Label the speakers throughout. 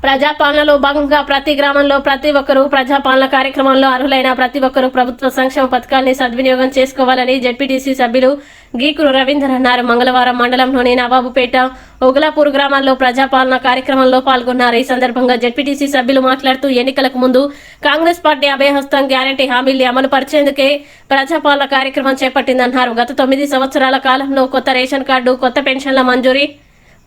Speaker 1: ప్రజాపాలనలో భాగంగా ప్రతి గ్రామంలో ప్రతి ఒక్కరూ ప్రజాపాలన కార్యక్రమంలో అర్హులైన ప్రతి ఒక్కరూ ప్రభుత్వ సంక్షేమ పథకాల్ని సద్వినియోగం చేసుకోవాలని జెడ్పీటీసీ సభ్యులు గీకురు రవీందర్ అన్నారు. మంగళవారం మండలంలోని నవాబుపేట, ఒగలాపూర్ గ్రామాల్లో ప్రజాపాలన కార్యక్రమంలో పాల్గొన్నారు. ఈ సందర్భంగా జెడ్పీటీసీ సభ్యులు మాట్లాడుతూ ఎన్నికలకు ముందు కాంగ్రెస్ పార్టీ అభయహస్తం గ్యారంటీ హామీల్ని అమలు పరిచేందుకే ప్రజాపాలన కార్యక్రమం చేపట్టిందన్నారు. గత 9 సంవత్సరాల కాలంలో కొత్త రేషన్ కార్డు, కొత్త పెన్షన్ల మంజూరీ,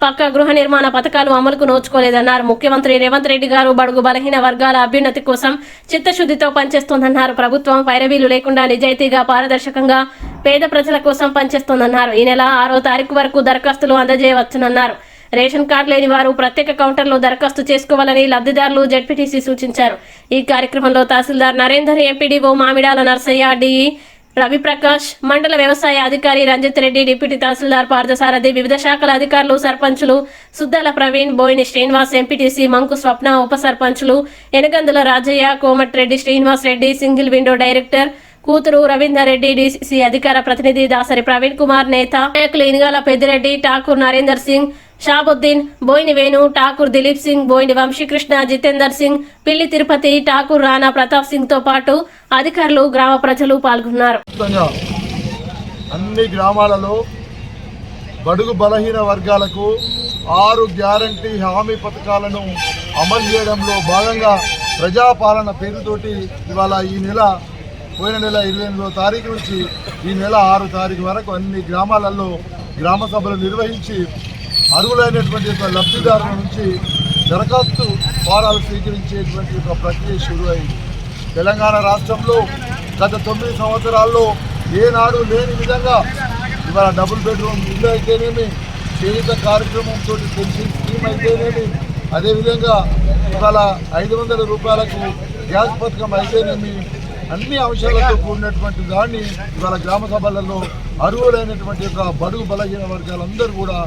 Speaker 1: పక్కా గృహ నిర్మాణ పథకాలు అమలుకు నోచుకోలేదన్నారు. ముఖ్యమంత్రి రేవంత్ రెడ్డి గారు బడుగు బలహీన వర్గాల అభ్యున్నతి కోసం చిత్తశుద్ధితో పనిచేస్తోందన్నారు. ప్రభుత్వం పైరవీలు లేకుండా నిజాయితీగా, పారదర్శకంగా పేద ప్రజల కోసం పనిచేస్తోందన్నారు. ఈ నెల 6వ తారీఖు వరకు దరఖాస్తులు అందజేయవచ్చునన్నారు. రేషన్ కార్డు లేని వారు ప్రత్యేక కౌంటర్లో దరఖాస్తు చేసుకోవాలని లబ్ధిదారులు జెడ్పీటీసీ సూచించారు. ఈ కార్యక్రమంలో తహసీల్దార్ నరేందర్, ఎంపీడీఓ మామిడాల నర్సయ్య, డిఈ రవిప్రకాష్, మండల వ్యవసాయ అధికారి రంజిత్ రెడ్డి, డిప్యూటీ తహసీల్దార్ పార్థసారథి, వివిధ శాఖల అధికారులు, సర్పంచులు సుద్దాల ప్రవీణ్, బోయిని శ్రీనివాస్, ఎంపీటీసీ మంకు స్వప్న, ఉప సర్పంచులు Enagandula Rajaiah, Komatireddy Srinivas Reddy, single window director Kuthuru Ravinder Reddy, DCC అధికార ప్రతినిధి దాసరి ప్రవీణ్ కుమార్, నేత నాయకులు ఇనుగాల పెద్దిరెడ్డి, ఠాకూర్ నరేందర్ సింగ్, షాబుద్దీన్, బోయిని వేణు, ఠాకూర్ దిలీప్ సింగ్, బోయిని వంశీకృష్ణ, జితేందర్ సింగ్, పిల్లి తిరుపతి, ఠాకూర్ రాణా ప్రతాప్ సింగ్ తో పాటు అధికారులు, గ్రామ ప్రజలు పాల్గొన్నారు.
Speaker 2: అన్ని గ్రామాలలో బడుగు బలహీన వర్గాలకు 6 గ్యారంటీ హామీ పథకాలను అమలు చేయడంలో భాగంగా ప్రజాపాలన పేరుతోటి ఇవాళ పోయిన నెల 28వ తారీఖు నుంచి ఈ నెల 6వ తారీఖు వరకు అన్ని గ్రామాలలో గ్రామ సభలు నిర్వహించి అర్హులైనటువంటి లబ్ధిదారుల నుంచి దరఖాస్తు ఫారాలు స్వీకరించేటువంటి ఒక ప్రక్రియ షురు అయింది. తెలంగాణ రాష్ట్రంలో గత 9 సంవత్సరాల్లో ఏనాడు లేని విధంగా ఇవాళ డబుల్ బెడ్రూమ్ ఇల్లు అయితేనేమి, చేయుత కార్యక్రమంతో పెన్షన్ స్కీమ్ అయితేనేమి, అదేవిధంగా ఇవాళ 500 రూపాయలకు గ్యాస్ పథకం అయితేనేమి, అన్ని అంశాలతో కూడినటువంటి దాన్ని ఇవాళ గ్రామ సభలలో అర్హులైనటువంటి యొక్క బడుగు బలహీన వర్గాలందరూ కూడా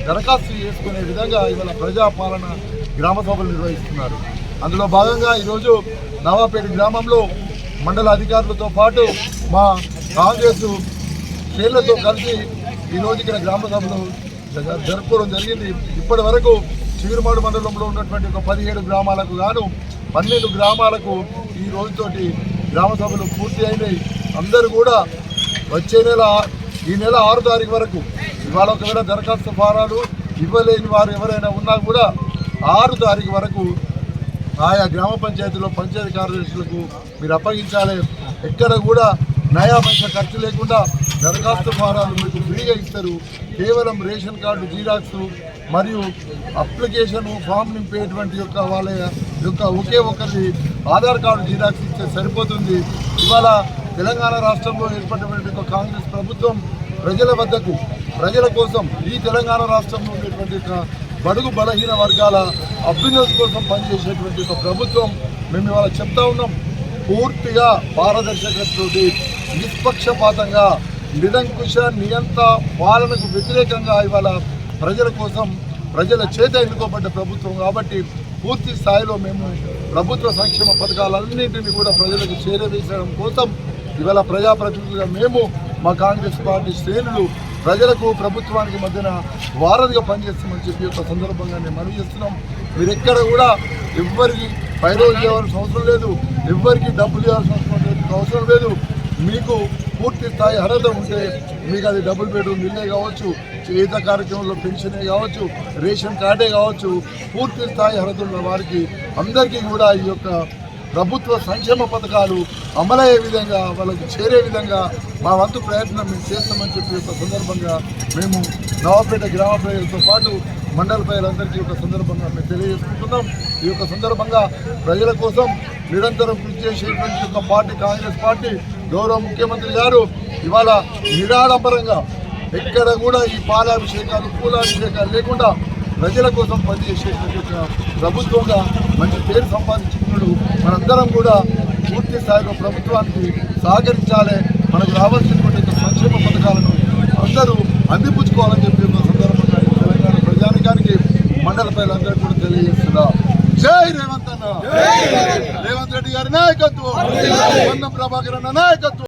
Speaker 2: దరఖాస్తు చేసుకునే విధంగా ఇవాళ ప్రజాపాలన గ్రామ సభలు నిర్వహిస్తున్నారు. అందులో భాగంగా ఈరోజు నవాపేట గ్రామంలో మండల అధికారులతో పాటు మా కాంగ్రెస్ శ్రేణులతో కలిసి ఈరోజు ఇక్కడ గ్రామ సభలు జరుపుకోవడం జరిగింది. ఇప్పటి వరకు చిగురుమాడు మండలంలో ఉన్నటువంటి ఒక 17 గ్రామాలకు గాను 12 గ్రామాలకు ఈ రోజుతోటి గ్రామ సభలు పూర్తి అయినాయి. అందరూ కూడా వచ్చే ఈ నెల 6వ తారీఖు వరకు ఇవాళ ఒకవేళ దరఖాస్తు ఫారాలు ఇవ్వలేని వారు ఎవరైనా ఉన్నా కూడా 6వ తారీఖు వరకు ఆయా గ్రామ పంచాయతీలో పంచాయతీ కార్యదర్శులకు మీరు అప్పగించాలి. ఎక్కడ కూడా నయా పైసా ఖర్చు లేకుండా దరఖాస్తు ఫారాలు మీకు ఫ్రీగా ఇస్తారు. కేవలం రేషన్ కార్డు జిరాక్స్ మరియు అప్లికేషన్ ఫామ్ నింపేటువంటి వాళ్ళ యొక్క ఒకే ఒకరి ఆధార్ కార్డు జిరాక్స్ ఇస్తే సరిపోతుంది. ఇవాళ తెలంగాణ రాష్ట్రంలో ఏర్పడినటువంటి ఒక కాంగ్రెస్ ప్రభుత్వం ప్రజల వద్దకు, ప్రజల కోసం ఈ తెలంగాణ రాష్ట్రంలో ఉండేటువంటి బడుగు బలహీన వర్గాల అభ్యున్నతి కోసం పనిచేసేటువంటి ఒక ప్రభుత్వం. మేము ఇవాళ చెప్తా ఉన్నాం, పూర్తిగా పారదర్శకతతోటి, నిష్పక్షపాతంగా, నిరంకుశ నియంత పాలనకు వ్యతిరేకంగా ఇవాళ ప్రజల కోసం, ప్రజల చేత ఎన్నుకోబడ్డ ప్రభుత్వం కాబట్టి పూర్తి స్థాయిలో మేము ప్రభుత్వ సంక్షేమ పథకాలన్నింటినీ కూడా ప్రజలకు చేరవేసడం కోసం ఇవాళ ప్రజాప్రతినిధులుగా మేము, మా కాంగ్రెస్ పార్టీ శ్రేణులు ప్రజలకు, ప్రభుత్వానికి మధ్యన వారధిగా పనిచేస్తామని చెప్పి ఒక సందర్భంగా నేను మనవి చేస్తున్నాం. మీరు ఎక్కడ కూడా ఎవ్వరికి పైరోజు ఇవ్వాల్సిన అవసరం లేదు, ఎవ్వరికి డబ్బులు ఇవ్వాల్సిన అవసరం లేదు. మీకు పూర్తి స్థాయి అర్హత ఉంటే మీకు అది డబుల్ బెడ్రూమ్ ఇల్లే కావచ్చు, చేత కార్యక్రమంలో పెన్షనే కావచ్చు, రేషన్ కార్డే కావచ్చు, పూర్తి స్థాయి అర్హత ఉన్న వారికి అందరికీ కూడా ఈ యొక్క ప్రభుత్వ సంక్షేమ పథకాలు అమలయ్యే విధంగా, వాళ్ళకి చేరే విధంగా మా వంతు ప్రయత్నం మేము చేస్తామని చెప్పి ఒక సందర్భంగా మేము నవాపేట గ్రామ ప్రజలతో పాటు మండల ప్రజలందరికీ ఒక సందర్భంగా మేము తెలియజేసుకుంటున్నాం. ఈ యొక్క సందర్భంగా ప్రజల కోసం నిరంతరం కృషి చేసేటువంటి ఒక పార్టీ కాంగ్రెస్ పార్టీ. గౌరవ ముఖ్యమంత్రి గారు ఇవాళ నిరాడంబరంగా ఎక్కడ కూడా ఈ పాలాభిషేకాలు, పూలాభిషేకాలు లేకుండా ప్రజల కోసం పనిచేసేటువంటి ప్రభుత్వంగా మంచి పేరు సంపాదించుకున్నాడు. మనందరం కూడా పూర్తి స్థాయిలో ప్రభుత్వానికి సహకరించాలి. మనకు రావాల్సినటువంటి సంక్షేమ పథకాలను అందరూ అందిపుచ్చుకోవాలని చెప్పి ఒక సందర్భంగా తెలంగాణ ప్రజానికానికి, మండల ప్రజలందరూ కూడా తెలియజేస్తున్నా. జై రేవంత్ అన్న, రేవంత్ రెడ్డి గారి నాయకత్వం, పొన్నం ప్రభాకర్ అన్న నాయకత్వం.